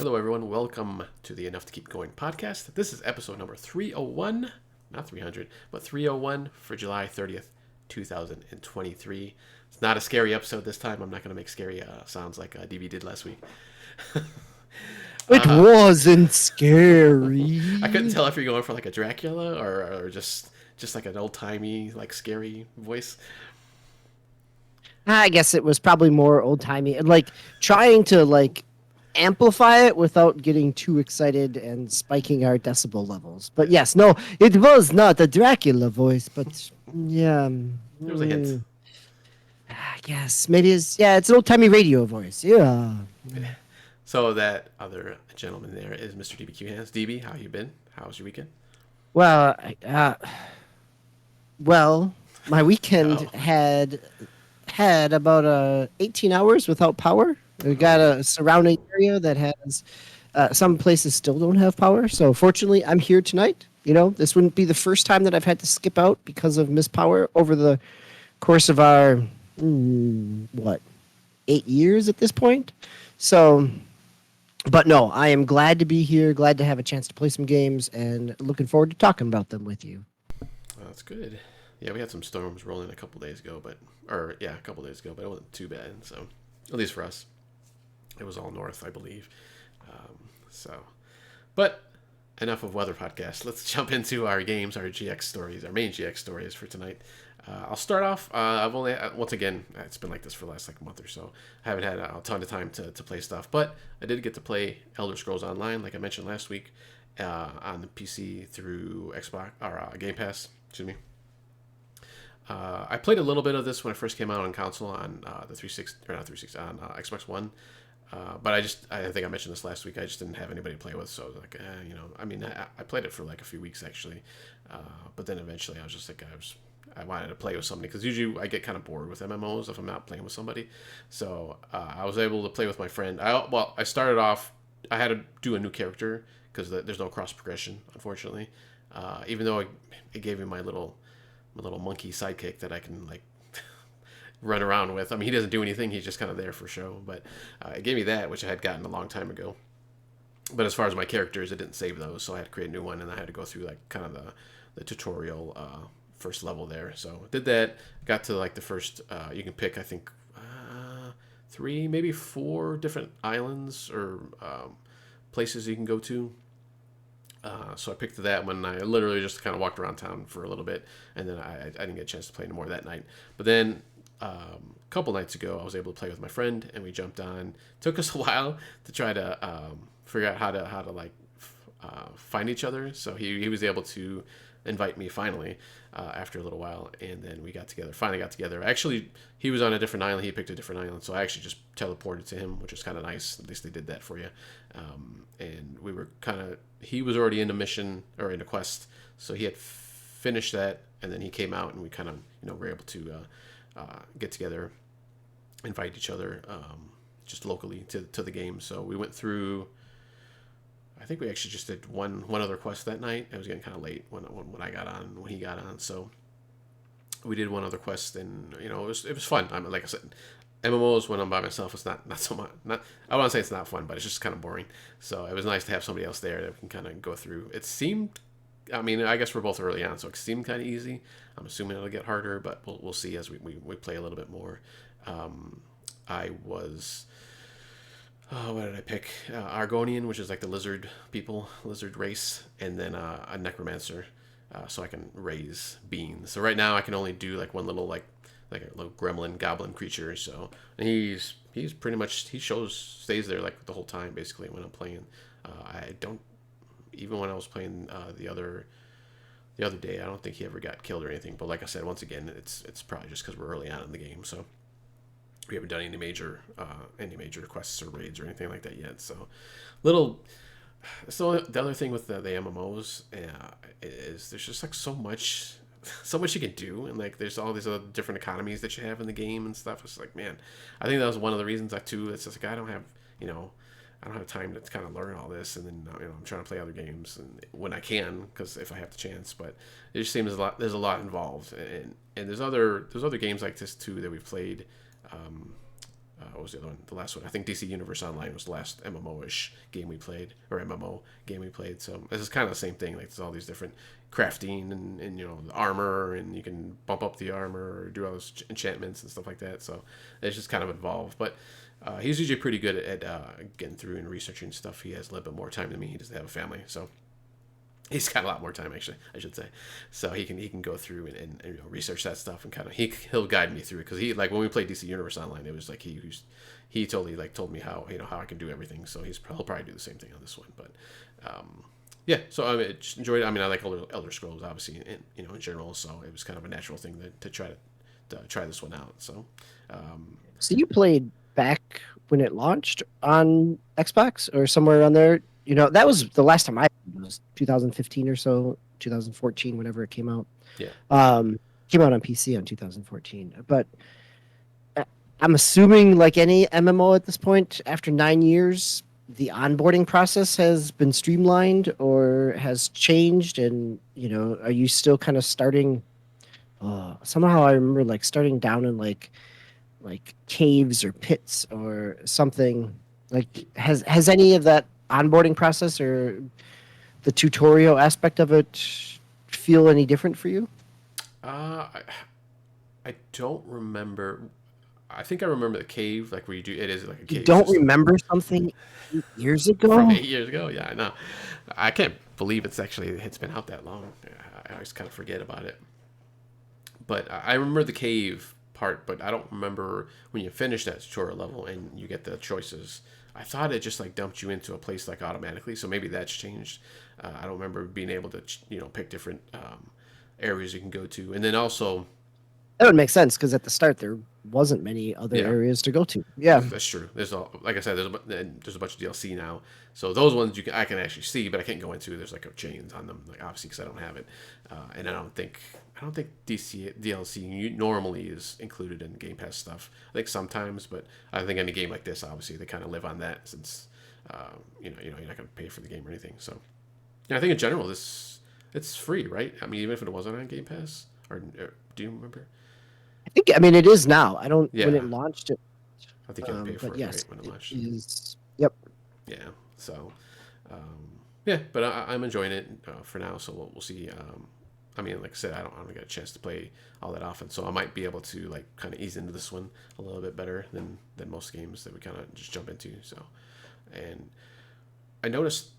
Hello, everyone. Welcome to the Enough to Keep Going podcast. This is episode number 301, not 300, but 301 for July 30th, 2023. It's not a scary episode this time. I'm not going to make scary sounds like DB did last week. It wasn't scary. I couldn't tell if you're going for like a Dracula or just like an old-timey, like scary voice. I guess it was probably more old-timey, like trying to amplify it without getting too excited and spiking our decibel levels. But yes, no, it was not a Dracula voice, but yeah. There was a hint. Yes, maybe it's an old-timey radio voice. Yeah. So that other gentleman there is Mr. DBqhams. DB, how you been? How was your weekend? Well, my weekend had about 18 hours without power. We got a surrounding area that has some places still don't have power. So fortunately, I'm here tonight. You know, this wouldn't be the first time that I've had to skip out because of missed power over the course of our 8 years at this point. So, but no, I am glad to be here. Glad to have a chance to play some games, and looking forward to talking about them with you. Well, that's good. Yeah, we had some storms rolling a couple days ago, but it wasn't too bad. So, at least for us, it was all north, I believe. But enough of weather podcast. Let's jump into our games, our GX stories, our main GX stories for tonight. I'll start off. I've only once again, it's been like this for the last month or so. I haven't had a ton of time to play stuff, but I did get to play Elder Scrolls Online, like I mentioned last week, on the PC through Xbox or Game Pass. Excuse me. I played a little bit of this when it first came out on console on the 360 or not 360 on Xbox One, but I think I mentioned this last week. I just didn't have anybody to play with, so I was like, I played it for like a few weeks actually, but then eventually I was just like, I wanted to play with somebody because usually I get kind of bored with MMOs if I'm not playing with somebody. So I was able to play with my friend. I started off. I had to do a new character because there's no cross progression, unfortunately. Even though it gave me my little monkey sidekick that I can run around with. I mean, he doesn't do anything. He's just kind of there for show. But it gave me that, which I had gotten a long time ago. But as far as my characters, it didn't save those, so I had to create a new one, and I had to go through kind of the tutorial first level there. So did that. Got to the first. You can pick, I think, 3, maybe 4 different islands or places you can go to. So I picked that one. I literally just kind of walked around town for a little bit, and then I didn't get a chance to play anymore that night. But then a couple nights ago, I was able to play with my friend, and we jumped on. Took us a while to try to figure out how to find each other. So he was able to invite me finally after a little while, and then we finally got together. Actually, he was on a different island. He picked a different island, so I actually just teleported to him, which is kind of nice. At least they did that for you. And we were he was already in a mission or in a quest, so he had finished that, and then he came out, and we kind of were able to get together, invite each other just locally to the game. So we went through. I think we actually just did one other quest that night. It was getting kind of late when he got on. So we did one other quest, and it was fun. I mean, like I said, MMOs when I'm by myself, it's not so much. I want to say it's not fun, but it's just kind of boring. So it was nice to have somebody else there that we can kind of go through. It seemed, I guess we're both early on, so it seemed kind of easy. I'm assuming it'll get harder, but we'll see as we play a little bit more. I was. What did I pick? Argonian, which is like the lizard race, and then a necromancer, so I can raise beings. So right now I can only do one little like a little gremlin goblin creature. So and he's pretty much stays there the whole time basically when I'm playing. I don't even when I was playing the other day, I don't think he ever got killed or anything. But like I said, once again, it's probably just because we're early on in the game, so. We haven't done any major quests or raids or anything like that yet. So, So the other thing with the MMOs is there's just so much you can do, and there's all these other different economies that you have in the game and stuff. It's man, I think that was one of the reasons too. It's just I don't have time to kind of learn all this, and then I'm trying to play other games and when I can, because if I have the chance. But it just seems there's a lot involved, and there's other games like this too that we've played. what was the other one? The last one. I think DC Universe Online was the last MMO-ish game we played, or MMO game we played. So this is kind of the same thing. Like there's all these different crafting and the armor, and you can bump up the armor or do all those enchantments and stuff like that. So it's just kind of involved. But he's usually pretty good at getting through and researching stuff. He has a little bit more time than me. He doesn't have a family, so he's got a lot more time, actually, I should say. So he can go through and research that stuff, and kind of he'll guide me through it, because he, like, when we played DC Universe Online, it was like he totally like told me how how I can do everything. So he'll probably do the same thing on this one. But yeah, so I mean, just enjoyed it. I mean, I like Elder Scrolls, obviously, in general. So it was kind of a natural thing to try this one out. So So you played back when it launched on Xbox or somewhere around there? That was the last time it was 2015 or so, 2014, whenever it came out. yeah. Came out on PC on 2014. But I'm assuming, like any MMO at this point, after 9 years, the onboarding process has been streamlined or has changed. And, are you still kind of starting? Somehow I remember like starting down in like caves or pits or something. Like has any of that onboarding process or the tutorial aspect of it feel any different for you? I don't remember. I think I remember the cave, like where you do it is like a You cave don't system remember something 8 years from ago? 8 years ago. Yeah, I know. I can't believe it's been out that long. Yeah, I always kind of forget about it. But I remember the cave part, but I don't remember when you finish that tutorial level and you get the choices. I thought it just like dumped you into a place like automatically, so maybe that's changed. I don't remember being able to pick different areas you can go to, and then also That would make sense because at the start there wasn't many other yeah, areas to go to. Yeah, that's true. Like I said, there's a bunch of DLC now, so those ones I can actually see, but I can't go into. There's like chains on them, like obviously because I don't have it, and I don't think DLC normally is included in Game Pass stuff. I think sometimes, but I think in a game like this, obviously they kind of live on that, since you're not going to pay for the game or anything. So yeah, I think in general it's free, right? I mean, even if it wasn't on Game Pass, or do you remember? I mean it is now. I don't when Yeah, it launched it, I think you had to pay for but it, right, yes, when it it launched. is. Yep. Yeah. So, yeah, but I'm enjoying it for now. So we'll see. I mean, like I said, I don't get a chance to play all that often, so I might be able to like kind of ease into this one a little bit better than most games that we kind of just jump into. So, and I noticed.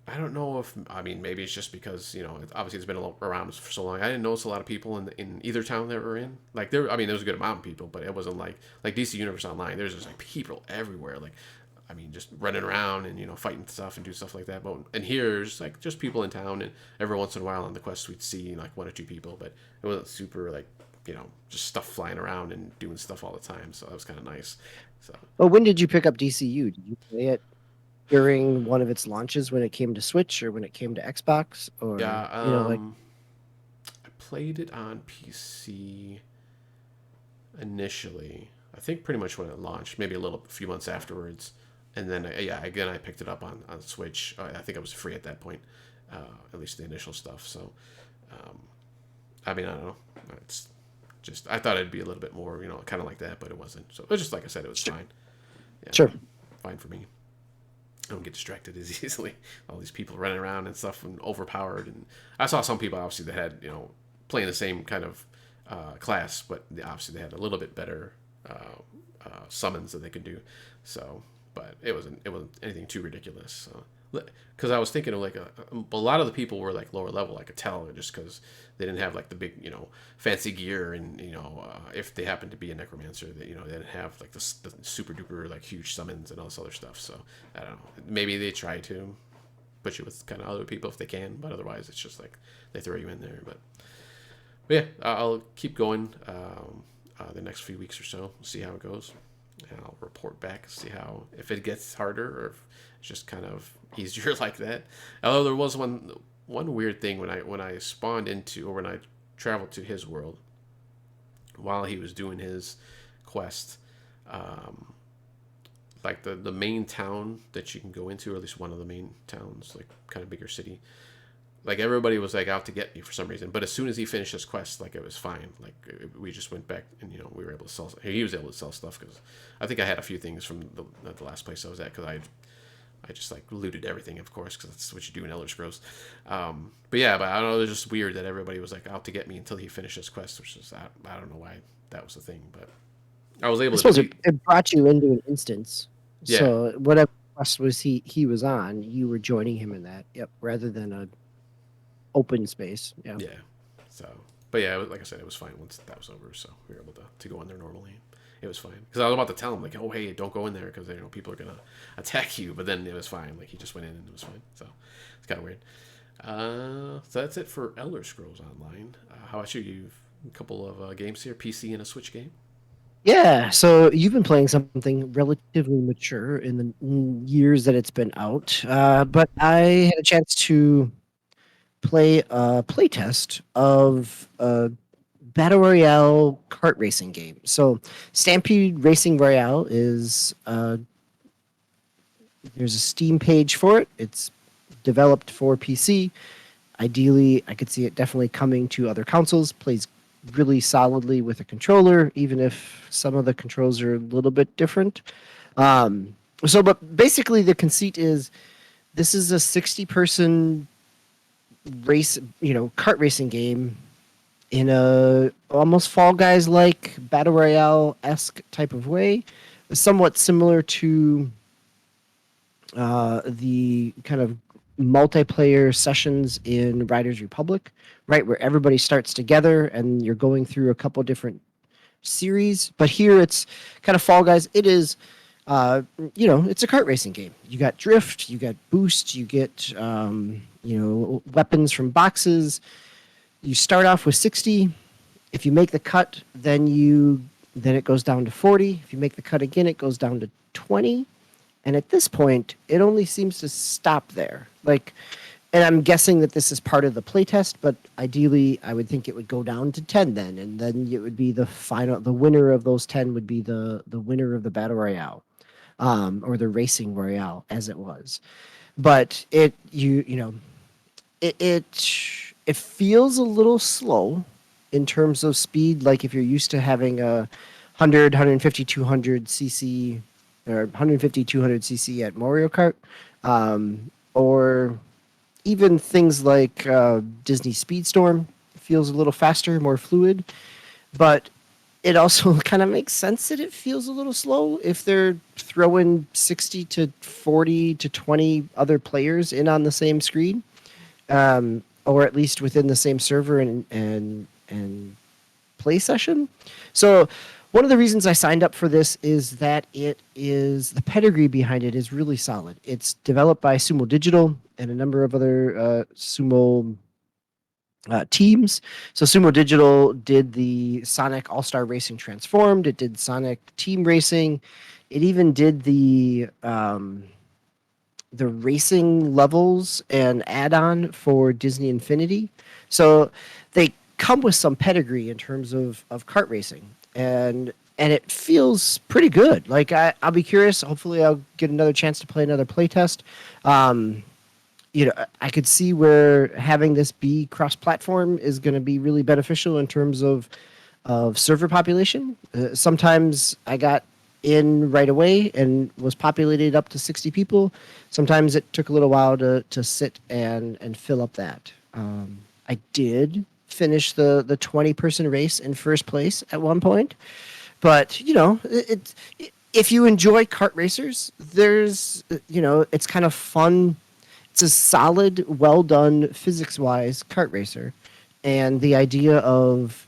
I don't know if I mean maybe it's just because obviously it's been around for so long. I didn't notice a lot of people in either town that we're in. Like I mean there was a good amount of people, but it wasn't like DC Universe Online. There's just like people everywhere. Like I mean just running around and fighting stuff and do stuff like that. But and here's like just people in town, and every once in a while on the quest we'd see like one or two people, but it wasn't super like just stuff flying around and doing stuff all the time. So that was kind of nice. So Well, when did you pick up DCU? Did you play it during one of its launches when it came to Switch or when it came to Xbox or yeah, like I played it on PC initially. I think pretty much when it launched, maybe a few months afterwards, and then yeah, again I picked it up on Switch. I think it was free at that point, at least the initial stuff. So, um, I mean I don't know. It's just I thought it'd be a little bit more kind of like that, but it wasn't. So it was just like I said, it was fine. Yeah, sure. fine for me. I don't get distracted as easily. All these people running around and stuff and overpowered. And I saw some people obviously that had playing the same kind of class, but obviously they had a little bit better summons that they could do. So, but it wasn't anything too ridiculous. So, because I was thinking of like a lot of the people were like lower level. I could tell just because they didn't have like the big fancy gear, and if they happened to be a necromancer, that they didn't have like the super duper like huge summons and all this other stuff. So I don't know. Maybe they try to put you with kind of other people if they can, but otherwise it's just like they throw you in there. But yeah, I'll keep going the next few weeks or so. See how it goes, and I'll report back, see how if it gets harder or if it's just kind of easier like that. Although there was one weird thing when I spawned into, or when I traveled to his world while he was doing his quest, like the main town that you can go into, or at least one of the main towns, like kind of bigger city. Like everybody was like out to get me for some reason, but as soon as he finished his quest, like it was fine. Like we just went back, and we were able to sell. He was able to sell stuff because I think I had a few things from the last place I was at because I just like looted everything, of course, because that's what you do in Elder Scrolls. But yeah, but I don't know. It's just weird that everybody was like out to get me until he finished his quest, which is I don't know why that was a thing, but I was I able suppose to. it brought you into an instance. Yeah, So whatever quest was he was on, you were joining him in that. Yep. Rather than a open space. Yeah. yeah. So, but yeah, like I said, it was fine once that was over. So we were able to go in there normally. It was fine because I was about to tell him like, oh hey, don't go in there because people are gonna attack you. But then it was fine. Like he just went in and it was fine. So it's kind of weird. So that's it for Elder Scrolls Online. How about you? You've a couple of games here, PC and a Switch game. Yeah, so you've been playing something relatively mature in the years that it's been out, but I had a chance to play a playtest of a battle royale kart racing game. So Stampede Racing Royale is there's a Steam page for it. It's developed for PC. Ideally, I could see it definitely coming to other consoles. Plays really solidly with a controller, even if some of the controls are a little bit different. But basically, the conceit is this is a 60-person race, kart racing game in a almost Fall Guys like battle royale esque type of way, somewhat similar to the kind of multiplayer sessions in Riders Republic, right, where everybody starts together and you're going through a couple different series. But here it's kind of Fall Guys. It is, it's a kart racing game. You got drift, you got boost, you get, weapons from boxes. You start off with 60. If you make the cut, then it goes down to 40. If you make the cut again, it goes down to 20. And at this point, it only seems to stop there. And I'm guessing that this is part of the playtest, but ideally, I would think it would go down to 10 then, and then it would be the winner of those 10 would be the winner of the battle royale, or the racing royale as it was. But it feels a little slow in terms of speed. Like if you're used to having a 100, 150, 200 cc or 150, 200 cc at Mario Kart, or even things like Disney Speedstorm feels a little faster, more fluid. But it also kind of makes sense that it feels a little slow if they're throwing 60 to 40 to 20 other players in on the same screen, or at least within the same server and play session. So one of the reasons I signed up for this is that the pedigree behind it is really solid. It's developed by Sumo Digital and a number of other Sumo teams. So Sumo Digital did the Sonic All-Star Racing Transformed. It did Sonic Team Racing. It even did the racing levels and add-on for Disney Infinity. So they come with some pedigree in terms of kart racing. And it feels pretty good. Like I'll be curious. Hopefully, I'll get another chance to play another playtest. I could see where having this be cross-platform is going to be really beneficial in terms of server population. Sometimes I got in right away and was populated up to 60 people. Sometimes it took a little while to sit and fill up that. I did finish the 20-person race in first place at one point. But, if you enjoy kart racers, it's kind of fun. It's a solid, well-done, physics-wise kart racer. And the idea of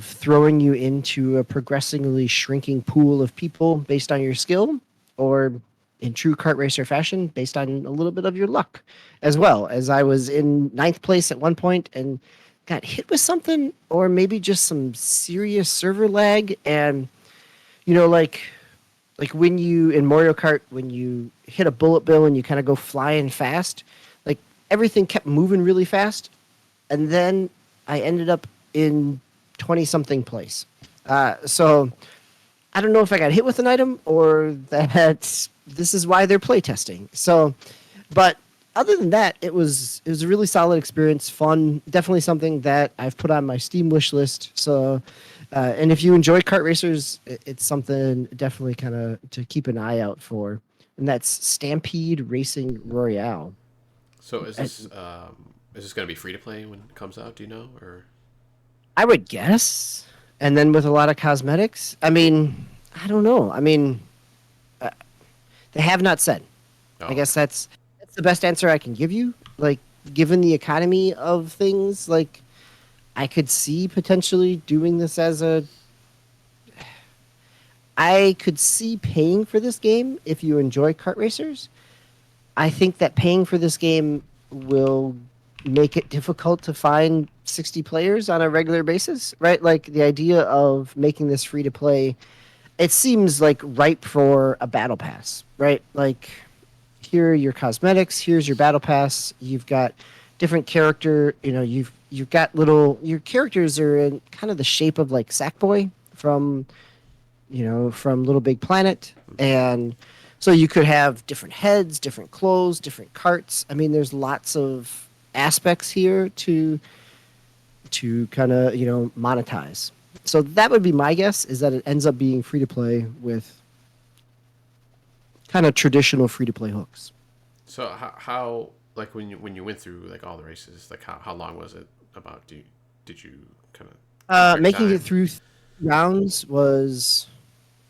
throwing you into a progressively shrinking pool of people based on your skill, or in true kart racer fashion, based on a little bit of your luck as well. As I was in 9th place at one point and got hit with something, or maybe just some serious server lag. And like when you in Mario Kart, when you hit a bullet bill and you kind of go flying fast, like everything kept moving really fast, and then I ended up in 20 something place. So I don't know if I got hit with an item or that this is why they're playtesting. So, but other than that, it was a really solid experience, fun, definitely something that I've put on my Steam wish list. So, and if you enjoy kart racers, it's something definitely kind of to keep an eye out for. And that's Stampede Racing Royale. So I, is this going to be free to play when it comes out? Do you know or? I would guess, and then with a lot of cosmetics. I mean, I don't know. I mean, uh, they have not said. I Oh, guess that's the best answer I can give you. Like, given the economy of things, like I could see potentially doing this as a. I could see paying for this game if you enjoy kart racers. I think that paying for this game will make it difficult to find 60 players on a regular basis, right? Like the idea of making this free to play, it seems like ripe for a battle pass, right? Like here are your cosmetics, here's your battle pass. You've got different character, you've got little your characters are in kind of the shape of like Sackboy from from Little Big Planet. And so you could have different heads, different clothes, different carts. I mean, there's lots of aspects here to kind of, monetize. So that would be my guess is that it ends up being free to play with kind of traditional free to play hooks. so how like when you went through like all the races, like how long was it about? Did you kind of check Making it time? through rounds was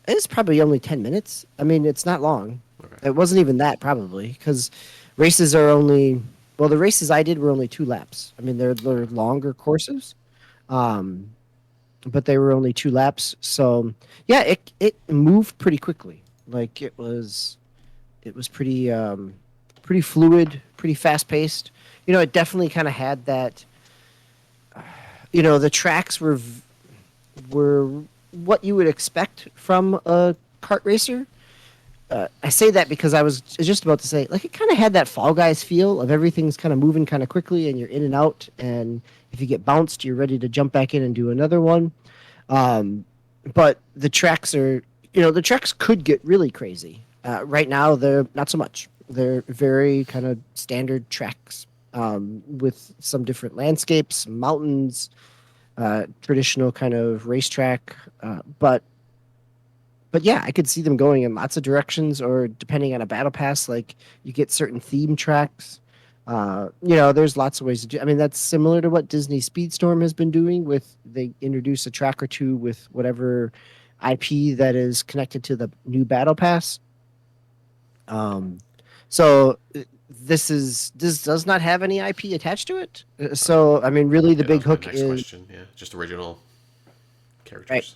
it's probably only 10 minutes. I mean, it's not long. Okay. It wasn't even that probably because races are only well, the races I did were only 2 laps. I mean, they're longer courses, um, but they were only 2 laps. So yeah, it moved pretty quickly. Like it was pretty fluid, pretty fast paced. It definitely kind of had that. The tracks were what you would expect from a kart racer. I say that because I was just about to say, like, it kind of had that Fall Guys feel of everything's kind of moving kind of quickly and you're in and out. And if you get bounced, you're ready to jump back in and do another one. Um, but the tracks could get really crazy. Right now, they're not so much. They're very kind of standard tracks with some different landscapes, mountains, traditional kind of racetrack. But yeah, I could see them going in lots of directions, or depending on a battle pass, like you get certain theme tracks. There's lots of ways to do. I mean, that's similar to what Disney Speedstorm has been doing. With they introduce a track or two with whatever IP that is connected to the new battle pass. Um, so this does not have any IP attached to it. So I mean, really, the Yeah, that big was my hook next is question. Yeah, just original right. characters.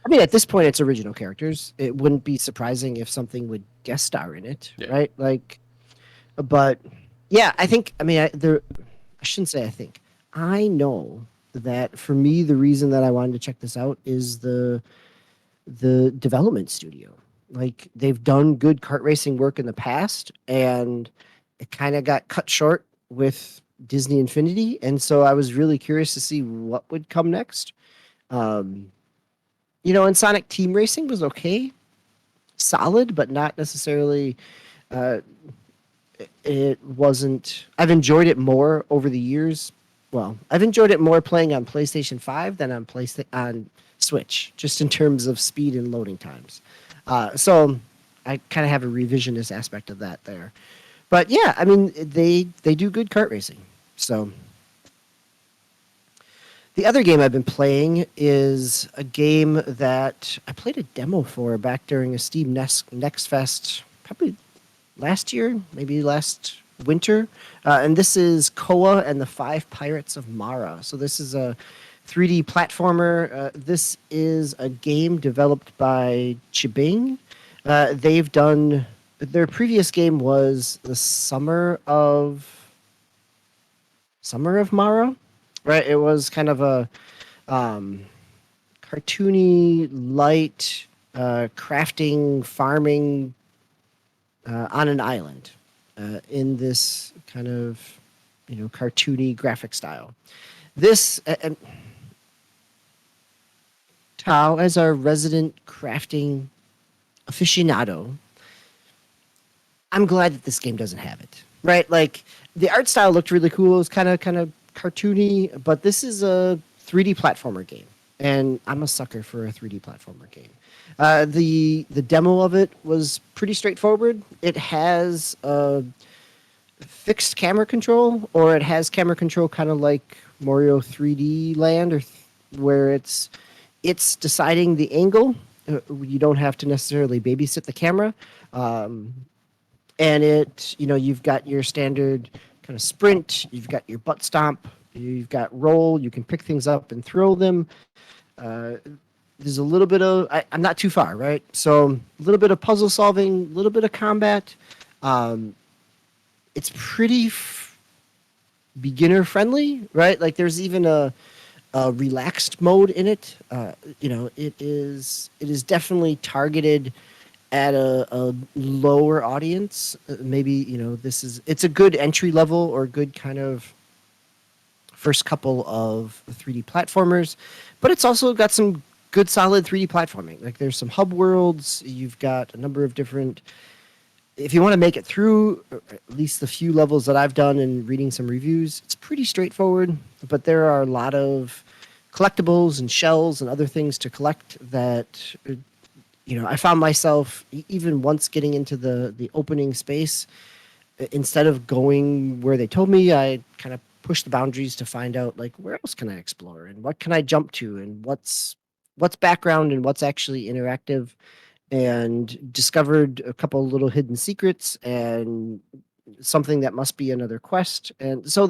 I mean, at this point, it's original characters. It wouldn't be surprising if something would guest star in it, Yeah. right? Like, but yeah, I think. I mean, I shouldn't say I think. I know that for me, the reason that I wanted to check this out is the development studio. Like, they've done good kart racing work in the past, and it kind of got cut short with Disney Infinity, and so I was really curious to see what would come next. Um, and Sonic Team Racing was okay, solid, but not necessarily. Uh, it wasn't. I've enjoyed it more over the years. Well, I've enjoyed it more playing on PlayStation 5 than on on Switch, just in terms of speed and loading times. So I kind of have a revisionist aspect of that there. But yeah, I mean they do good kart racing. So the other game I've been playing is a game that I played a demo for back during a Steam Next Fest, probably last year, maybe last winter. And this is Koa and the Five Pirates of Mara. So this is a 3D platformer. This is a game developed by Chibing. They've done their previous game was the Summer of Mara, right? It was kind of a um, cartoony, light crafting, farming on an island in this kind of cartoony graphic style. This Tao, as our resident crafting aficionado, I'm glad that this game doesn't have it. right? Like the art style looked really cool. It was kind of cartoony, but this is a 3D platformer game, and I'm a sucker for a 3D platformer game. The demo of it was pretty straightforward. It has fixed camera control, or it has camera control kind of like Mario 3D Land, where it's deciding the angle. You don't have to necessarily babysit the camera. Um, and you've got your standard kind of sprint, you've got your butt stomp, you've got roll, you can pick things up and throw them. uh, there's a little bit of I'm not too far, right? So a little bit of puzzle solving, a little bit of combat. um, it's pretty beginner friendly, right? Like there's even a relaxed mode in it. It is definitely targeted at a lower audience. Maybe it's a good entry level or good kind of first couple of 3D platformers, but it's also got some good solid 3D platforming. Like there's some hub worlds. You've got a number of different. If you want to make it through at least the few levels that I've done and reading some reviews, it's pretty straightforward. But there are a lot of collectibles and shells and other things to collect that I found myself even once getting into the opening space, instead of going where they told me, I kind of pushed the boundaries to find out like where else can I explore and what can I jump to and what's background and what's actually interactive, and discovered a couple little hidden secrets and something that must be another quest. And so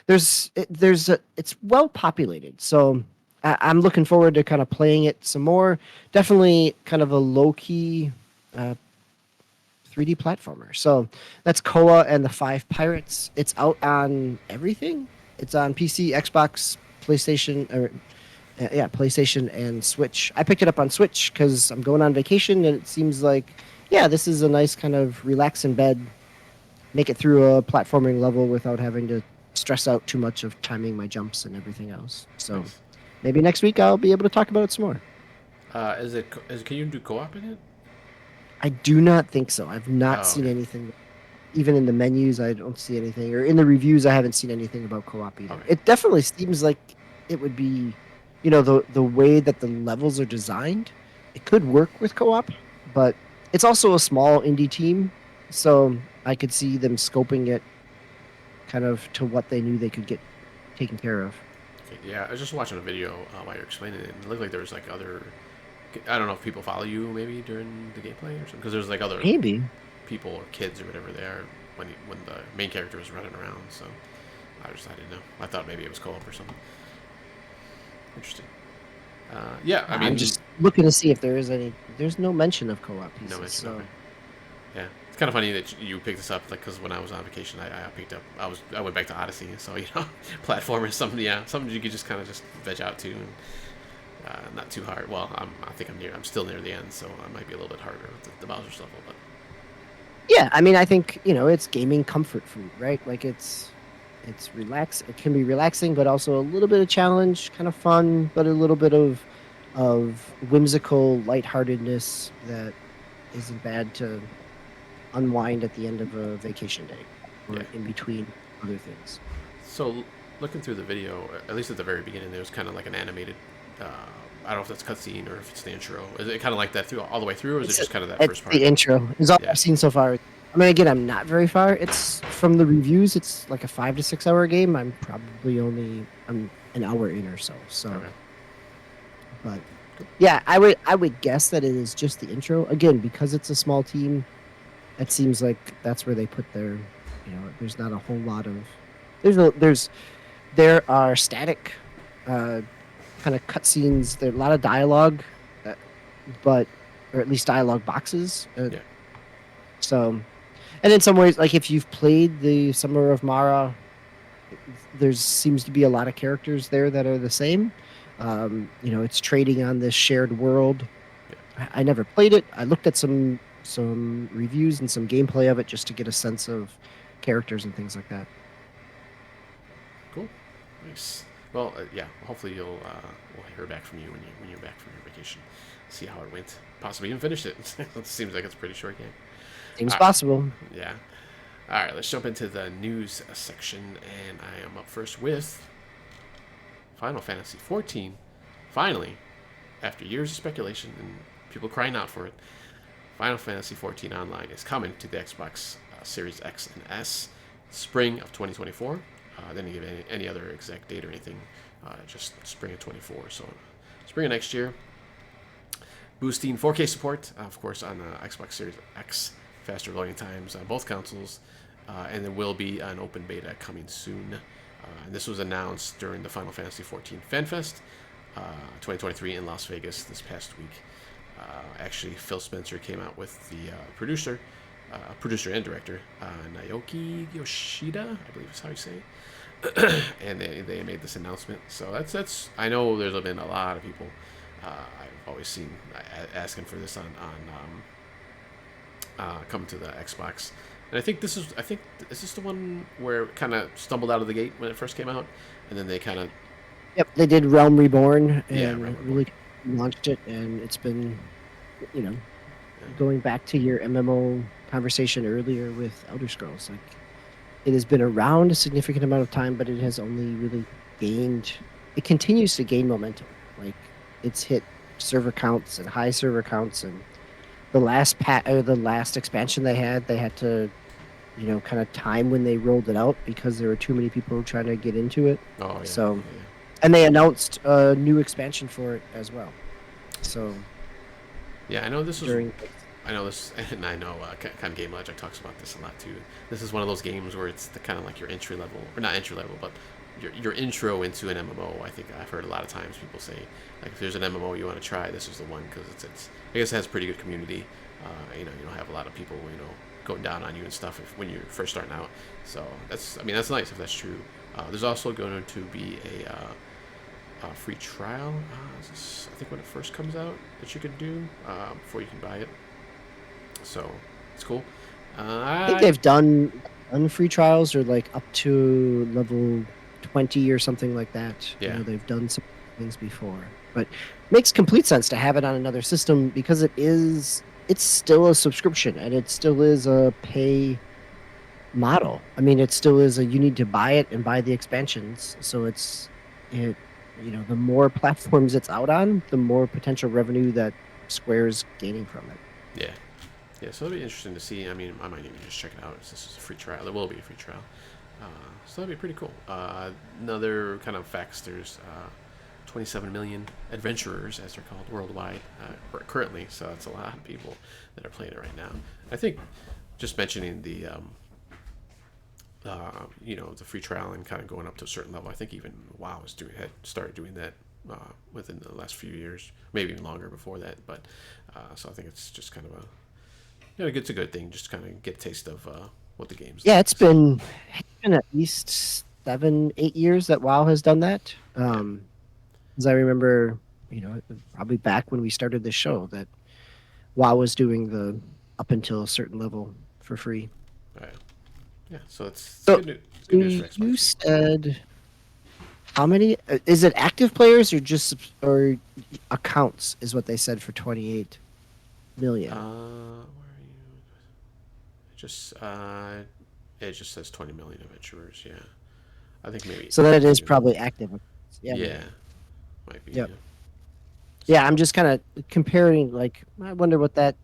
it's well populated. So I'm looking forward to kind of playing it some more. Definitely kind of a low key uh, 3D platformer. So that's Koa and the Five Pirates. It's out on everything. It's on PC, Xbox, PlayStation, or yeah, PlayStation and Switch. I picked it up on Switch because I'm going on vacation, and it seems like, yeah, this is a nice kind of relax in bed, make it through a platforming level without having to stress out too much of timing my jumps and everything else. So Nice. maybe next week I'll be able to talk about it some more. Can you do co-op in it? I do not think so. I've not Oh, seen okay. anything. Even in the menus, I don't see anything, or in the reviews, I haven't seen anything about co-op either. Okay. It definitely seems like it would be, the way that the levels are designed, it could work with co-op, but it's also a small indie team, so I could see them scoping it kind of to what they knew they could get taken care of. Okay. Yeah, I was just watching a video while you're explaining it, and it looked like there was like other. I don't know if people follow you maybe during the gameplay or something, because there's like other Maybe. people or kids or whatever they are when the main character was running around. So I didn't know. I thought maybe it was co-op or something. Interesting. Yeah, I I'm mean, just looking to see if there is any. There's no mention of co-op no pieces, mention. so Okay. Yeah, it's kind of funny that you picked this up, like, because when I was on vacation, I picked up. I went back to Odyssey, so platform is something. Yeah, something you could just kind of just veg out to, and not too hard. Well, I think I'm still near the end, so I might be a little bit harder with the Bowser's level, but yeah, I mean, I think it's gaming comfort food, right? Like it's relax. It can be relaxing, but also a little bit of challenge, kind of fun, but a little bit of whimsical lightheartedness that isn't bad to unwind at the end of a vacation day yeah. or in between other things. So looking through the video, at least at the very beginning, there was kind of like an animated. I don't know if that's cutscene or if it's the intro. Is it kind of like that through all the way through, or is it It's just kind of that it's first part? the intro. Is all Yeah. I've seen so far. I mean, again, I'm not very far. It's from the reviews. It's like a 5 to 6 hour game. I'm an hour in or so. So, Okay. but Cool. yeah, I would guess that it is just the intro. Again, because it's a small team, it seems like that's where they put their. There's not a whole lot of. There are static, uh, kind of cutscenes. There are a lot of dialogue, uh, but or at least dialogue boxes. Yeah. So, and in some ways, like if you've played the Summer of Mara, there seems to be a lot of characters there that are the same. It's trading on this shared world. Yeah. I never played it. I looked at some reviews and some gameplay of it just to get a sense of characters and things like that. Cool. Nice. Well, yeah. Hopefully we'll hear back from you when you're back from your vacation. See how it went. Possibly even finish it. It seems like it's a pretty short game. Seems Uh, possible. yeah. All right, let's jump into the news section, and I am up first with Final Fantasy XIV. Finally, after years of speculation and people crying out for it, Final Fantasy XIV Online is coming to the Xbox Series X and S spring of 2024. They didn't give any other exact date or anything, just spring of 24. So spring of next year. Boosting 4K support, of course, on Xbox Series X, faster loading times on both consoles, and there will be an open beta coming soon. And this was announced during the Final Fantasy XIV FanFest 2023 in Las Vegas this past week. Actually, Phil Spencer came out with the producer and director, Naoki Yoshida, I believe is how you say it. And they made this announcement. So that's I know there's been a lot of people I've always seen asking for this on come to the Xbox. And I think this is the one where it kind of stumbled out of the gate when it first came out, and then they kind of Yep, they did Realm Reborn and Realm Reborn. really launched it, and it's been, going back to your MMO conversation earlier with Elder Scrolls, like it has been around a significant amount of time, but it has only really it continues to gain momentum. Like it's hit server counts and high server counts, and the last expansion they had to, kind of time when they rolled it out because there were too many people trying to get into it. Oh yeah. So, yeah. and they announced a new expansion for it as well. So, yeah, I know this during is. I know this, and I know kind of Game Logic talks about this a lot too. This is one of those games where it's the kind of like your entry level, or not entry level, but your intro into an MMO. I think I've heard a lot of times people say, like, if there's an MMO you want to try, this is the one because it's I guess it has pretty good community. You don't have a lot of people going down on you and stuff when you're first starting out. So that's nice if that's true. There's also going to be a free trial. I think when it first comes out that you could do before you can buy it. So it's cool. I think they've done free trials or like up to level 20 or something like that. Yeah. They've done some things before, but it makes complete sense to have it on another system because it's still a subscription and it still is a pay model. I mean, it still is you need to buy it and buy the expansions. So the more platforms it's out on, the more potential revenue that Square's gaining from it. Yeah. Yeah, so it'll be interesting to see. I mean, I might even just check it out. This is a free trial. There will be a free trial. So that'd be pretty cool. Another kind of facts, there's 27 million adventurers, as they're called, worldwide currently. So that's a lot of people that are playing it right now. I think just mentioning the free trial and kind of going up to a certain level. I think even WoW had started doing that within the last few years, maybe even longer before that. But so I think it's just kind of it's a good thing, just kind of get a taste of what the game's Yeah, like. it's been at least 7-8 years that WoW has done that. As I remember, probably back when we started this show, that WoW was doing the up until a certain level for free. Yeah, so it's So, good news for Xbox. You said how many? Is it active players or accounts? Is what they said for 28 million. Where are you? It just says 20 million adventurers. Yeah, I think maybe. So that is probably active. Yeah, might be. Yep. Yeah, I'm just kind of comparing. Like, I wonder what the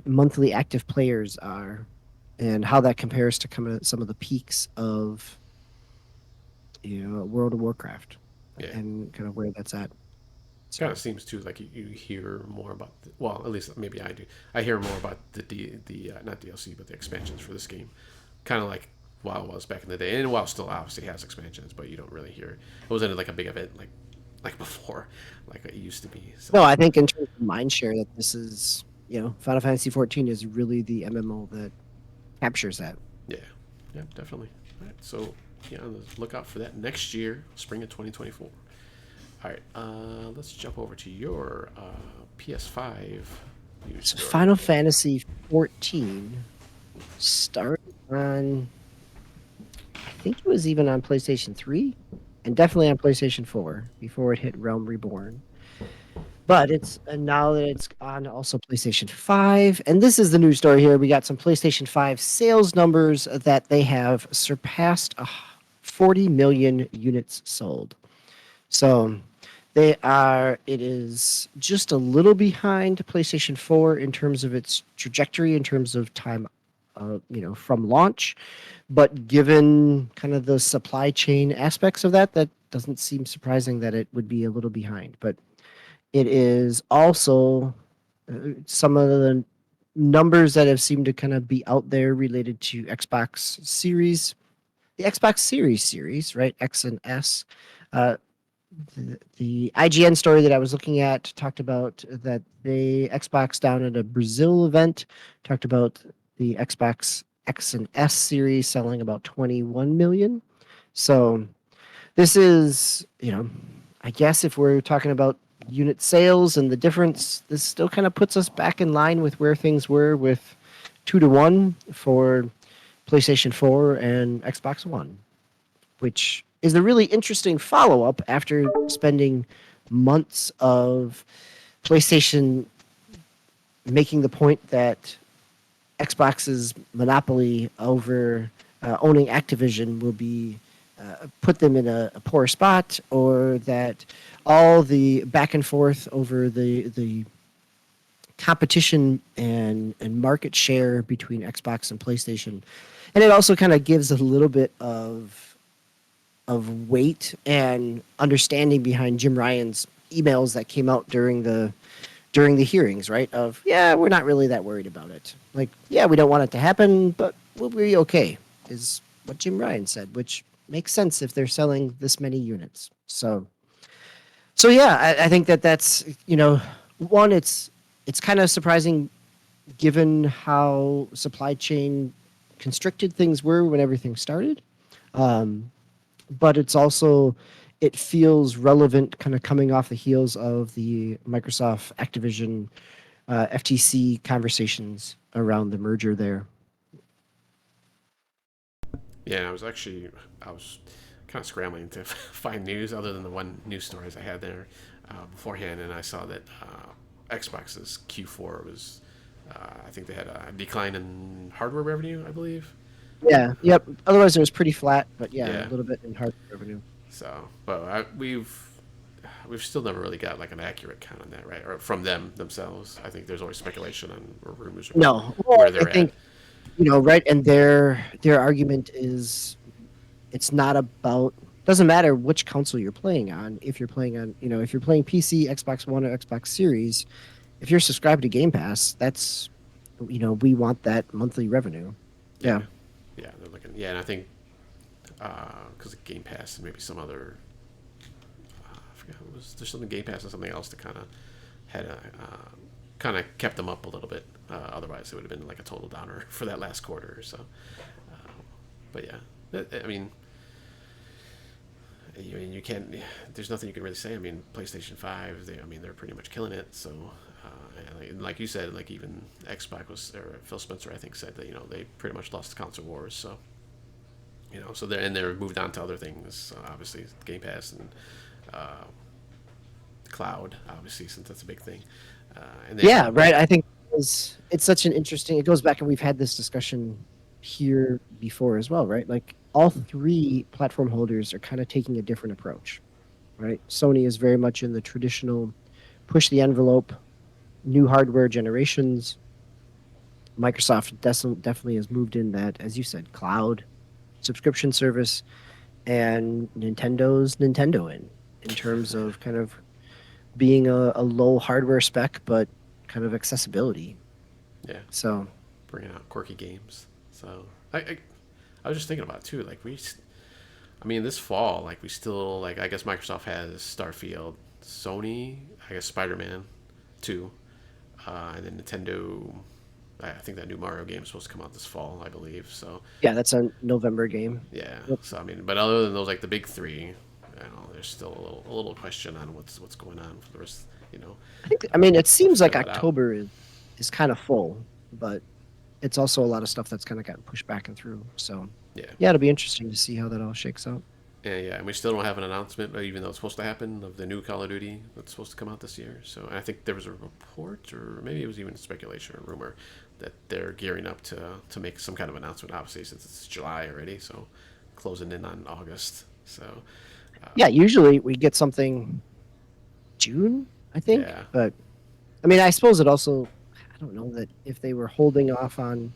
monthly active players are, and how that compares to some of the peaks of World of Warcraft, and kind of where that's at. It kind of seems too like you hear more about at least maybe I do. I hear more about the not DLC but the expansions for this game, kind of like WoW was back in the day, and WoW still obviously has expansions, but you don't really hear it wasn't like a big event like before, like it used to be. So. No, I think in terms of mindshare, that this is Final Fantasy XIV is really the MMO that captures that. Yeah, definitely. All right, so look out for that next year, spring of 2024. All right, let's jump over to your PS5 news story. Final Fantasy XIV started on, I think it was even on PlayStation 3, and definitely on PlayStation 4 before it hit Realm Reborn. But it's and now that it's on also PlayStation 5, and this is the news story here. We got some PlayStation 5 sales numbers that they have surpassed 40 million units sold. So it is just a little behind PlayStation 4 in terms of its trajectory, in terms of time, from launch. But given kind of the supply chain aspects of that, that doesn't seem surprising that it would be a little behind. But it is also some of the numbers that have seemed to kind of be out there related to Xbox Series, the Xbox Series, right? X and S. Uh, the IGN story that I was looking at talked about that the Xbox down at a Brazil event talked about the Xbox X and S series selling about 21 million. So this is, I guess if we're talking about unit sales and the difference, this still kind of puts us back in line with where things were with 2-1 for PlayStation 4 and Xbox One, which is a really interesting follow up after spending months of PlayStation making the point that Xbox's monopoly over owning Activision will be put them in a poor spot, or that all the back and forth over the competition and market share between Xbox and PlayStation, and it also kind of gives a little bit of weight and understanding behind Jim Ryan's emails that came out during the hearings, right? Of, yeah, we're not really that worried about it. Like, yeah, we don't want it to happen, but we'll be okay, is what Jim Ryan said, which makes sense if they're selling this many units. So yeah, I think that's, one, it's kind of surprising given how supply chain constricted things were when everything started. Um, but it feels relevant kind of coming off the heels of the Microsoft Activision FTC conversations around the merger there. Yeah, and I was kind of scrambling to find news other than the one news stories I had there beforehand, and I saw that Xbox's Q4 was, I think they had a decline in hardware revenue, I believe. Yeah, yep. Otherwise, it was pretty flat, but yeah, a Yeah. little bit in hardware revenue. So, but we've still never really got like an accurate count on that, right? Or from them themselves. I think there's always speculation on or rumors about No, well, where I they're at. think right, and their argument is it's not about doesn't matter which console you're playing on. If you're playing on, if you're playing PC, Xbox One, or Xbox Series, if you're subscribed to Game Pass, that's we want that monthly revenue. Yeah, Yeah. yeah, they're looking. Yeah, and I think because of Game Pass and maybe some other, I forgot what was there's something Game Pass and something else that kind of had a kind of kept them up a little bit. Otherwise, it would have been like a total downer for that last quarter. So, but yeah, I mean, you can't. There's nothing you can really say. I mean, PlayStation 5. I mean, they're pretty much killing it. So, and like you said, like even Xbox was, or Phil Spencer, I think, said that they pretty much lost the console wars. So, so they're moved on to other things. Obviously, Game Pass and uh, cloud, obviously, since that's a big thing. And they Yeah, have right. I think it's such an interesting. It goes back, and we've had this discussion here before as well, right? Like all three platform holders are kind of taking a different approach, right? Sony is very much in the traditional push the envelope, new hardware generations. Microsoft definitely has moved in that, as you said, cloud subscription service, and Nintendo's Nintendo in terms of kind of being a low hardware spec, but kind of accessibility. yeah, So bringing out quirky games. So I was just thinking about it too. Like I mean, this fall, like we still like I guess Microsoft has Starfield, Sony, I guess Spider-Man, 2, and then Nintendo. I think that new Mario game is supposed to come out this fall, I believe. So yeah, that's a November game. yeah. Yep. So I mean, but other than those, like the big three, there's still a little question on what's going on for the rest. You know, I mean, it they'll seems like figure that out. October is kind of full, but it's also a lot of stuff that's kind of gotten pushed back and through. So Yeah. yeah, it'll be interesting to see how that all shakes out. And we still don't have an announcement, even though it's supposed to happen, of the new Call of Duty that's supposed to come out this year. So I think there was a report, or maybe it was even speculation or rumor, that they're gearing up to make some kind of announcement. Obviously, since it's July already, so closing in on August. So Yeah, usually we get something June, I think. yeah, But I mean, I suppose it also, I don't know that if they were holding off on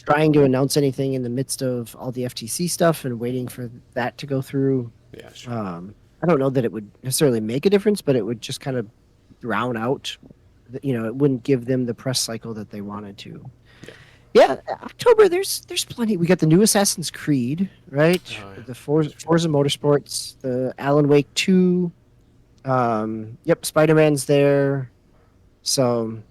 trying to announce anything in the midst of all the FTC stuff and waiting for that to go through. yeah, sure. I don't know that it would necessarily make a difference, but it would just kind of drown out. It wouldn't give them the press cycle that they wanted to. Yeah. Yeah, October. There's plenty. We got the new Assassin's Creed, right? Oh, yeah. The Forza Motorsports, the Alan Wake 2. Yep, Spider-Man's there. So,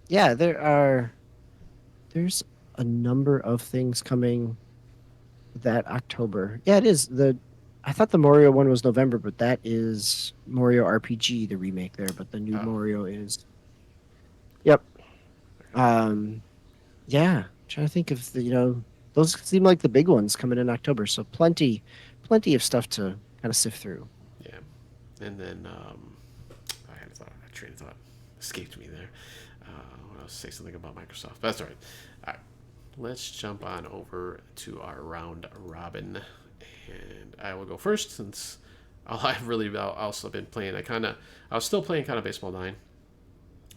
yeah, there's a number of things coming that October. Yeah, it is. I thought the Mario one was November, but that is Mario RPG, the remake there, but the new Oh, Mario is. Yep. Um yeah, trying to think of those seem like the big ones coming in October, so plenty of stuff to kind of sift through. yeah. And then I had a thought, a train of thought escaped me there. When I was say something about Microsoft, but that's all right. All right, let's jump on over to our round robin, and I will go first since I've really also been playing. I was still playing kind of Baseball 9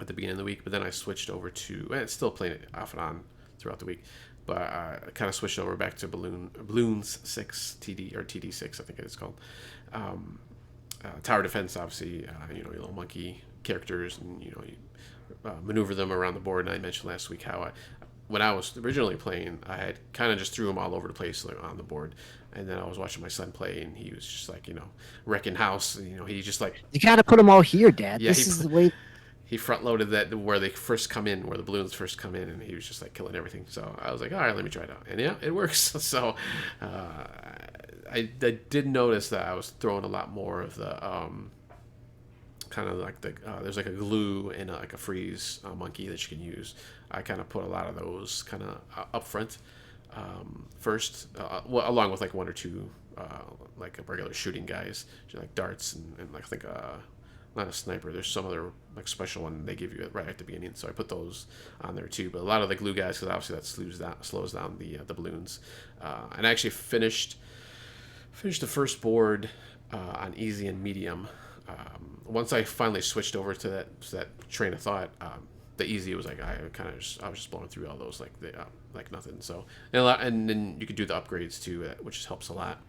at the beginning of the week, but then I switched over to, and still playing it off and on throughout the week, but I kind of switched over back to Balloons 6 TD, or TD6 I think it is called. Tower defense, obviously, your little monkey characters, and you maneuver them around the board. And I mentioned last week how when I was originally playing, I had kind of just threw them all over the place on the board. And then I was watching my son play, and he was just like, wrecking house. He just like, You got to put them all here, Dad. yeah, This is the way. he front loaded that where they first come in, where the balloons first come in, and he was just like killing everything. So I was like, all right, let me try it out, and yeah, it works. So I did notice that I was throwing a lot more of the kind of like there's like a glue and like a freeze monkey that you can use. I kind of put a lot of those kind of up front first, well, along with like one or two like regular shooting guys, like darts and like I think not a sniper. There's some other like special one they give you right at the beginning, so I put those on there too. But a lot of the glue guys, because obviously that slows down the balloons. And I actually finished the first board on easy and medium. Once I finally switched over to that train of thought, the easy was like I was just blowing through all those like nothing. So and then you could do the upgrades too, which helps a lot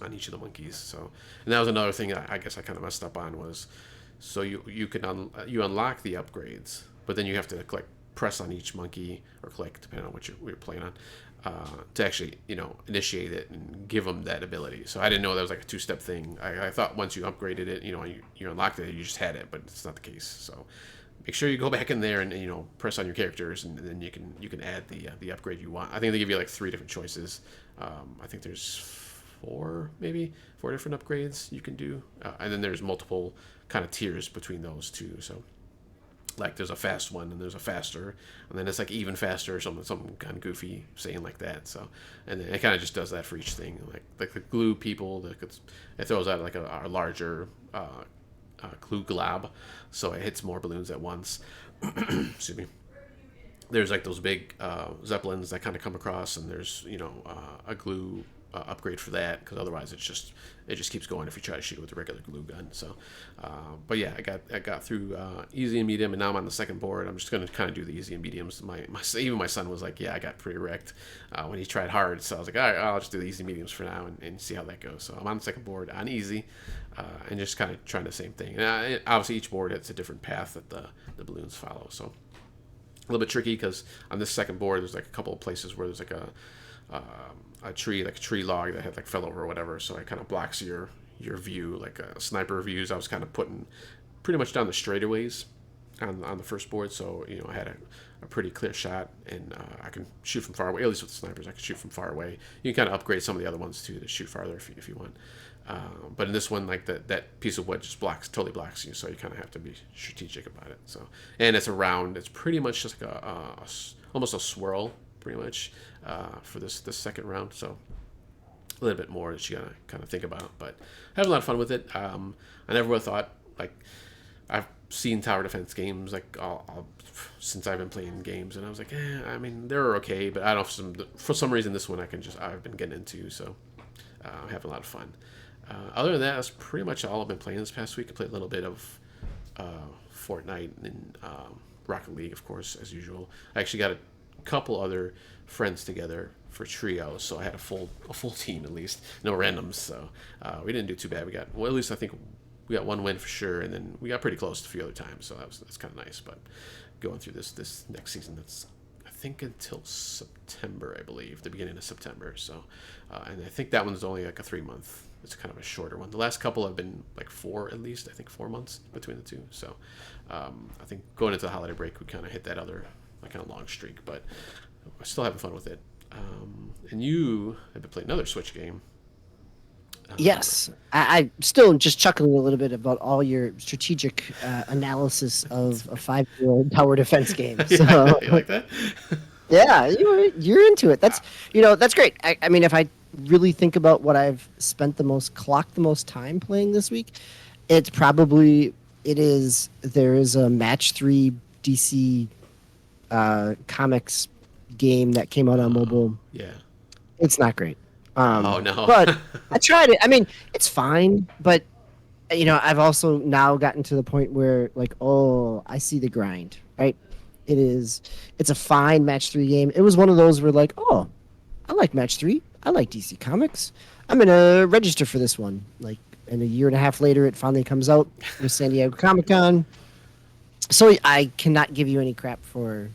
on each of the monkeys. So, and that was another thing I guess I kind of messed up on was, so you can you unlock the upgrades, but then you have to like press on each monkey or click depending on what you're playing on to actually initiate it and give them that ability. So I didn't know that was like a two-step thing. I thought once you upgraded it, you unlocked it, you just had it, but it's not the case. So make sure you go back in there and press on your characters, and then you can add the upgrade you want. I think they give you like 3 different choices. I think there's 4 different upgrades you can do, and then there's multiple kind of tiers between those two. So like there's a fast one and there's a faster, and then it's like even faster or something kind of goofy saying like that. So and then it kind of just does that for each thing. Like the glue people, it throws out like a larger glue glob, so it hits more balloons at once. Excuse me. There's like those big zeppelins that kind of come across, and there's a glue upgrade for that, because otherwise it just keeps going if you try to shoot it with a regular glue gun. So but yeah, I got through easy and medium, and now I'm on the second board. I'm just going to kind of do the easy and mediums. Even my son was like, yeah, I got pretty wrecked when he tried hard, so I was like, all right, I'll just do the easy and mediums for now and see how that goes. So I'm on the second board on easy, and just kind of trying the same thing. And obviously each board it's a different path that the balloons follow, so a little bit tricky, because on this second board there's like a couple of places where there's like a tree log that had like fell over or whatever, so it kind of blocks your view, like sniper views. I was kind of putting pretty much down the straightaways on the first board, so I had a pretty clear shot, and I can shoot from far away. At least with the snipers, I can shoot from far away. You can kind of upgrade some of the other ones too to shoot farther if you want. But in this one, like that piece of wood just totally blocks you, so you kind of have to be strategic about it. So, and it's a round. It's pretty much just like almost a swirl, pretty much, for this second round. So a little bit more that you gotta kind of think about. But having a lot of fun with it. I never would have thought, like, I've seen tower defense games like since I've been playing games, and I was like, I mean, they're okay, but I don't know, for some reason this one I've been getting into, so I'm having a lot of fun. Other than that, that's pretty much all I've been playing this past week. I played a little bit of Fortnite and Rocket League, of course, as usual. I actually got a couple other friends together for trios, so I had a full team at least, no randoms. So we didn't do too bad. At least I think we got one win for sure, and then we got pretty close a few other times, so that's kind of nice. But going through this next season, that's I think until September, I believe, the beginning of September. So, and I think that one's only like a 3 month. It's kind of a shorter one. The last couple have been like four at least. I think 4 months between the two. So, I think going into the holiday break, we kind of hit that other like kind of long streak, but I'm still having fun with it. And you have been playing another Switch game. Yes, I still just chuckling a little bit about all your strategic analysis of a 5-year-old tower defense game. So You like that? yeah, you're into it. That's great. I mean, if I really think about what I've spent clocked the most time playing this week, there is a match 3 DC comics game that came out on mobile. Yeah. It's not great. Oh no! But I tried it. I mean, it's fine, but I've also now gotten to the point where like, oh, I see the grind, right? It's a fine match 3 game. It was one of those where like, oh, I like match 3. I like DC Comics. I'm gonna register for this one. Like, and a year and a half later, it finally comes out with San Diego Comic-Con. So I cannot give you any crap for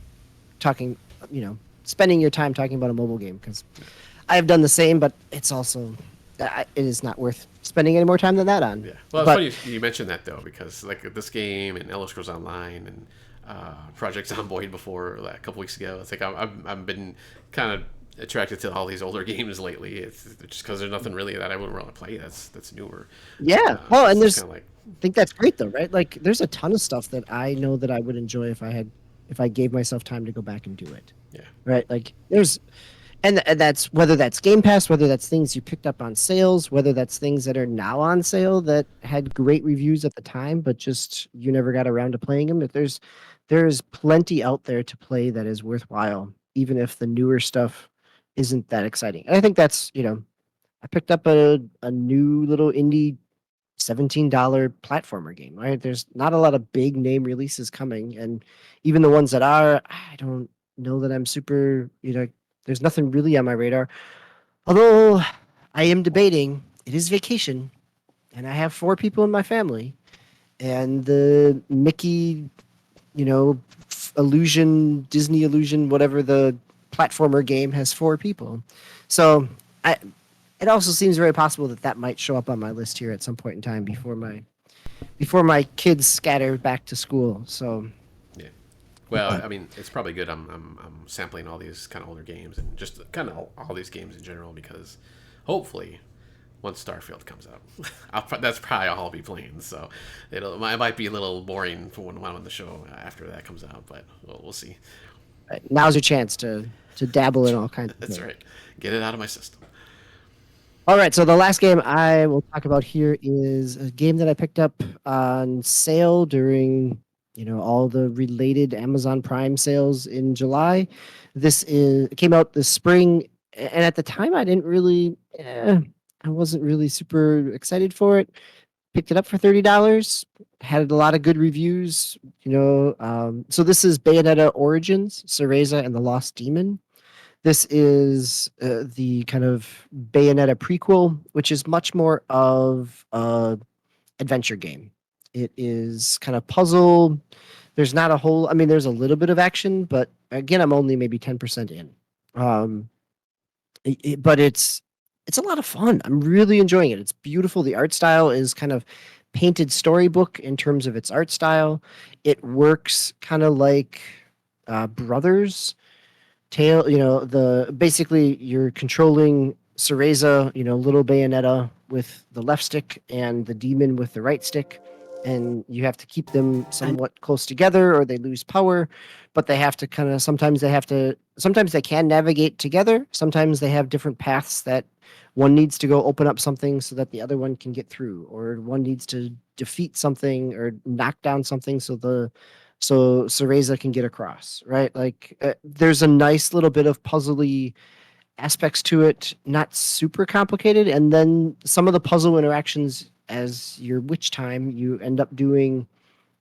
talking, spending your time talking about a mobile game, because I have done the same, but it's also it is not worth spending any more time than that on. Yeah. Well, it's funny you mentioned that though, because like this game and Elder Scrolls Online and Project Zomboid before like, a couple weeks ago, it's like I've been kind of attracted to all these older games lately. It's just because there's nothing really that I wouldn't want to play that's newer. Yeah. Well, and there's I think that's great though, right? Like there's a ton of stuff that I know that I would enjoy if I gave myself time to go back and do it. Yeah. Right. Like and that's whether that's Game Pass, whether that's things you picked up on sales, whether that's things that are now on sale that had great reviews at the time, but just you never got around to playing them. If there's plenty out there to play that is worthwhile, even if the newer stuff isn't that exciting. And I think that's, I picked up a new little indie $17 platformer game, right? There's not a lot of big name releases coming, and even the ones that are, I don't know that I'm super, there's nothing really on my radar. Although I am debating, it is vacation, and I have 4 people in my family, and the Mickey, Disney Illusion, whatever the platformer game has 4 people. So it also seems very possible that might show up on my list here at some point in time before my kids scatter back to school. So yeah. Well, I mean, it's probably good. I'm sampling all these kind of older games and just kind of all these games in general, because hopefully once Starfield comes out, that's probably all I'll be playing. So it might be a little boring for when I'm on the show after that comes out, but we'll see. Now's your chance to dabble in all kinds of That's things. right. Get it out of my system. All right, so the last game I will talk about here is a game that I picked up on sale during, all the related Amazon Prime sales in July. It came out this spring, and at the time I I wasn't really super excited for it. Picked it up for $30. Had a lot of good reviews, So this is Bayonetta Origins, Cereza and the Lost Demon. This is the kind of Bayonetta prequel, which is much more of an adventure game. It is kind of puzzle. There's not a whole, there's a little bit of action, but again, I'm only maybe 10% in. But it's a lot of fun. I'm really enjoying it. It's beautiful. The art style is kind of painted storybook in terms of its art style. It works kind of like Brothers Tale. Basically you're controlling Cereza, little Bayonetta with the left stick and the demon with the right stick, and you have to keep them somewhat close together or they lose power, but sometimes they have to sometimes they can navigate together. Sometimes they have different paths that one needs to go open up something so that the other one can get through, or one needs to defeat something or knock down something so Cereza can get across, right? Like there's a nice little bit of puzzly aspects to it, not super complicated. And then some of the puzzle interactions as your witch time, you end up doing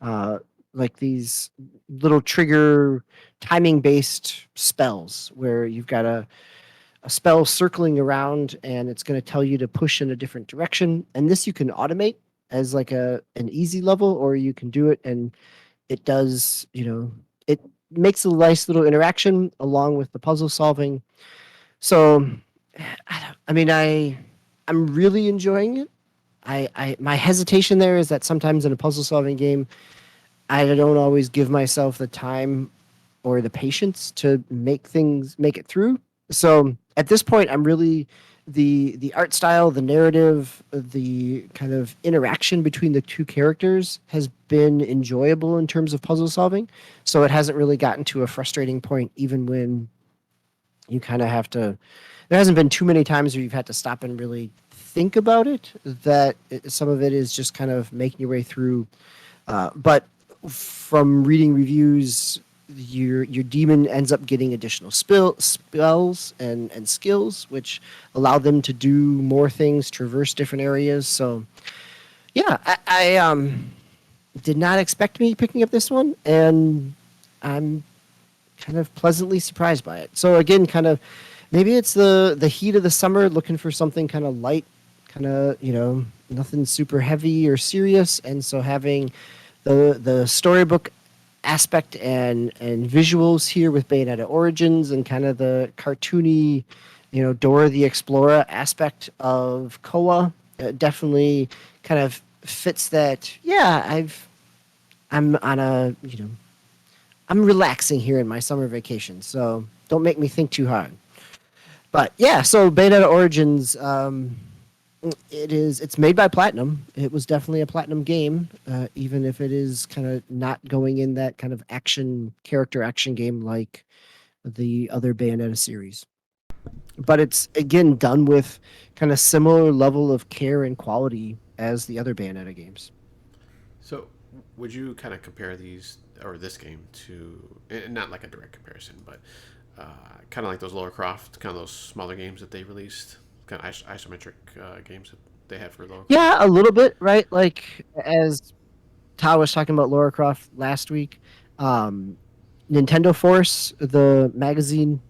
uh, like these little trigger timing based spells where you've got a spell circling around and it's going to tell you to push in a different direction. And this you can automate as like an easy level, or you can do it and it does, it makes a nice little interaction along with the puzzle solving. So, I'm really enjoying it. My hesitation there is that sometimes in a puzzle solving game, I don't always give myself the time or the patience to make it through. So at this point, I'm really the art style, the narrative, the kind of interaction between the two characters has been enjoyable in terms of puzzle solving. So it hasn't really gotten to a frustrating point, even when you kind of have to. There hasn't been too many times where you've had to stop and really think about it. Some of it is just kind of making your way through. But from reading reviews, your demon ends up getting additional spells and skills, which allow them to do more things, traverse different areas. So, yeah, I did not expect me picking up this one, and I'm kind of pleasantly surprised by it. So again, kind of maybe it's the heat of the summer, looking for something kind of light, kind of nothing super heavy or serious, and so having the storybook aspect and visuals here with Bayonetta Origins and kind of the cartoony, Dora the Explorer aspect of Koa definitely kind of fits that. Yeah, I'm on a I'm relaxing here in my summer vacation, so don't make me think too hard. But yeah, so Bayonetta Origins, it's made by Platinum. It was definitely a Platinum game, even if it is kind of not going in that kind of character action game like the other Bayonetta series. But it's again done with kind of similar level of care and quality as the other Bayonetta games. So, would you kind of compare these or this game to, and not like a direct comparison, but kind of like those Lara Croft, kind of those smaller games that they released, kind of isometric games that they had for Lara Croft? Yeah, a little bit, right? Like as Tao was talking about Lara Croft last week, um, Nintendo Force, the magazine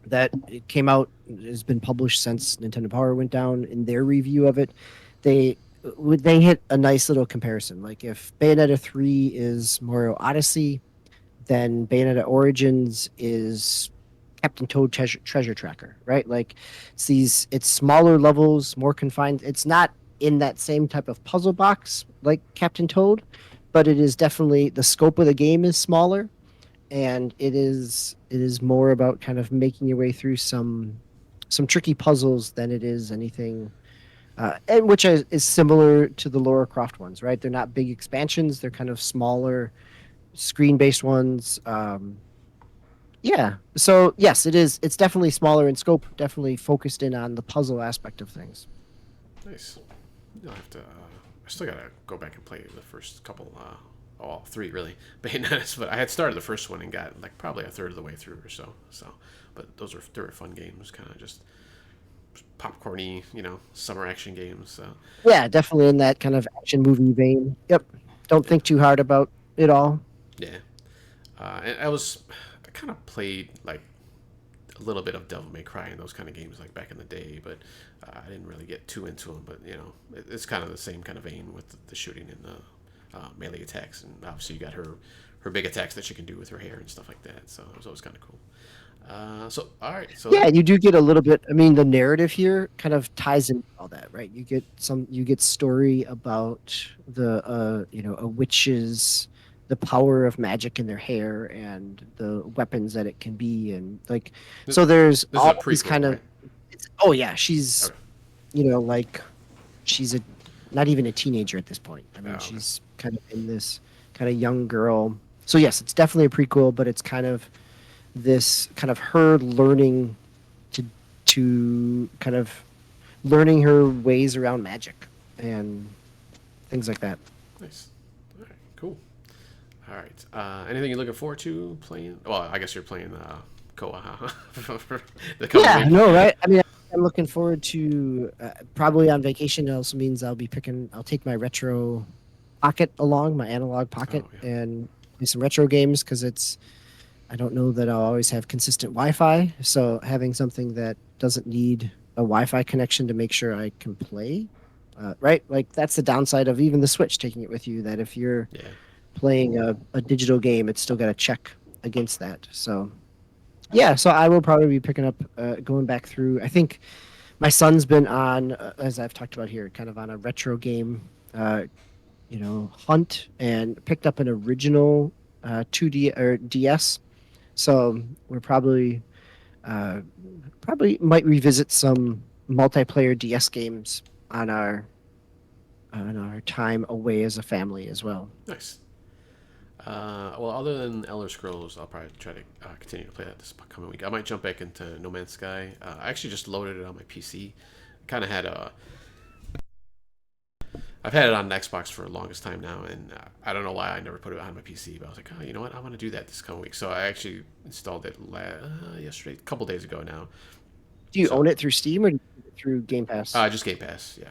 that it came out, has been published since Nintendo Power went down. In their review of it, they they hit a nice little comparison. Like if Bayonetta 3 is Mario Odyssey, then Bayonetta Origins is Captain Toad Treasure Tracker, right? Like it's smaller levels, more confined. It's not in that same type of puzzle box like Captain Toad, but it is definitely the scope of the game is smaller, and it is more about kind of making your way through some tricky puzzles than it is anything and which is similar to the Lara Croft ones, right? They're not big expansions; they're kind of smaller, screen-based ones. Yeah. So yes, it is. It's definitely smaller in scope. Definitely focused in on the puzzle aspect of things. Nice. You'll have to. I still gotta go back and play the first couple. All three really Bayonettas, but I had started the first one and got like probably a third of the way through or so. So, but they were fun games, kind of just popcorny, summer action games. So Yeah, definitely in that kind of action movie vein. Yep. Don't think too hard about it all. yeah, and I kind of played like a little bit of Devil May Cry and those kind of games like back in the day, but I didn't really get too into them. But it's kind of the same kind of vein with the shooting and the melee attacks, and obviously you got her big attacks that she can do with her hair and stuff like that. So it was always kind of cool. So all right, so Yeah, you do get a little bit. I mean, the narrative here kind of ties in all that, right? You get story about a witch's the power of magic in their hair and the weapons that it can be, and like this, so there's this is a all these prequel, kind of. right? Oh yeah, she's Okay. like she's a not even a teenager at this point. I Oh, mean, okay. she's kind of in this kind of young girl. So yes, it's definitely a prequel, but it's kind of this kind of her learning to kind of learning her ways around magic and things like that. Nice. All right. Cool. All right. Anything you're looking forward to playing? Well, I guess you're playing Koa, huh? For the coming Yeah, week. no, right? I mean, I'm looking forward to probably on vacation. It also means I'll take my retro pocket along, my analog pocket, Oh yeah. and play some retro games because I don't know that I'll always have consistent Wi-Fi. So having something that doesn't need a Wi-Fi connection to make sure I can play, right? Like that's the downside of even the Switch taking it with you. That if you're Yeah. playing a digital game, it's still got to check against that. So yeah, so I will probably be picking up, going back through. I think my son's been on, as I've talked about here, kind of on a retro game, hunt, and picked up an original 2D or DS. So we're uh, probably might revisit some multiplayer DS games on our time away as a family as well. Nice. Well, other than Elder Scrolls, I'll probably try to continue to play that this coming week. I might jump back into No Man's Sky. I actually just loaded it on my PC. Kind of had a. I've had it on Xbox for the longest time now, and I don't know why I never put it on my PC. But I was like, oh, you know what? I want to do that this coming week. So I actually installed it yesterday, a couple days ago now. Do you So own it through Steam or do you own it through Game Pass? just Game Pass, yeah.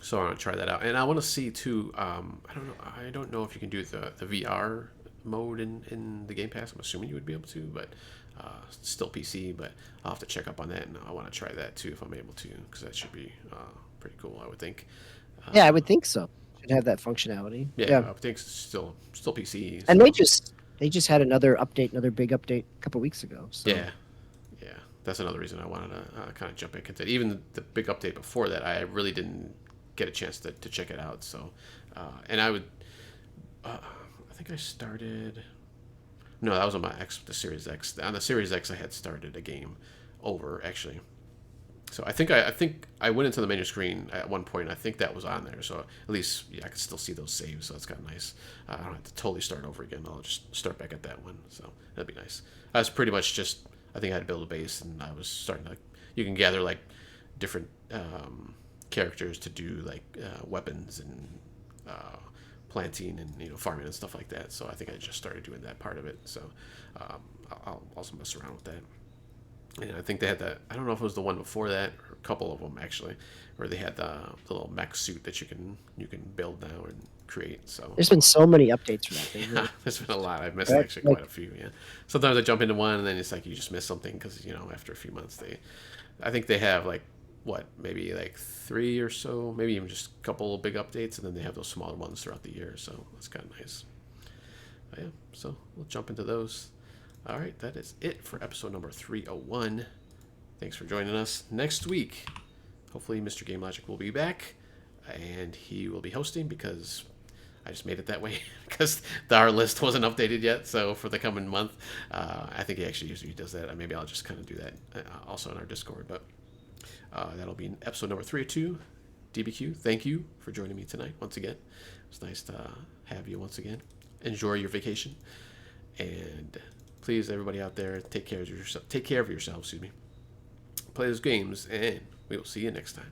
So I want to try that out, and I want to see too. I don't know. I don't know if you can do the VR mode in the Game Pass. I'm assuming you would be able to, but still PC. But I'll have to check up on that, and I want to try that too if I'm able to, because that should be pretty cool. I would think. Yeah, I would think so. Should have that functionality. Yeah, Yeah. I would think still PC. And So they just had another update, another big update a couple weeks ago. So yeah, yeah. That's another reason I wanted to kind of jump back into it. Even the big update before that, I really didn't get a chance to check it out. So, and I would. I think I started. No, that was on my the Series X. On the Series X, I had started a game over actually. So I think I went into the menu screen at one point. I think that was on there. So at least yeah, I could still see those saves. So it's kind of nice. I don't have to totally start over again. I'll just start back at that one. So that'd be nice. I was pretty much just. I think I had to build a base, and I was starting to. You can gather like different characters to do like weapons and planting and farming and stuff like that. So I think I just started doing that part of it. So um, I'll also mess around with that. And I think they had that. I don't know if it was the one before that or a couple of them actually, where they had the little mech suit that you can build now and create. So there's been so many updates for that. yeah, there's been a lot. I've missed Right? actually Like, quite a few. Yeah, sometimes I jump into one and then it's like you just miss something because after a few months I think they have like what maybe like three or so, maybe even just a couple of big updates, and then they have those smaller ones throughout the year. So that's kind of nice. Yeah, so we'll jump into those. All right, that is it for episode number 301. Thanks for joining us. Next week, hopefully Mr. Game Logic will be back, and he will be hosting because I just made it that way because our list wasn't updated yet. So for the coming month, I think he actually usually does that. Maybe I'll just kind of do that also in our Discord. But that'll be in episode number 302. DBQ, thank you for joining me tonight once again. It's nice to have you once again. Enjoy your vacation, and please, everybody out there, take care of yourself. Take care of yourself. Excuse me. Play those games, and we will see you next time.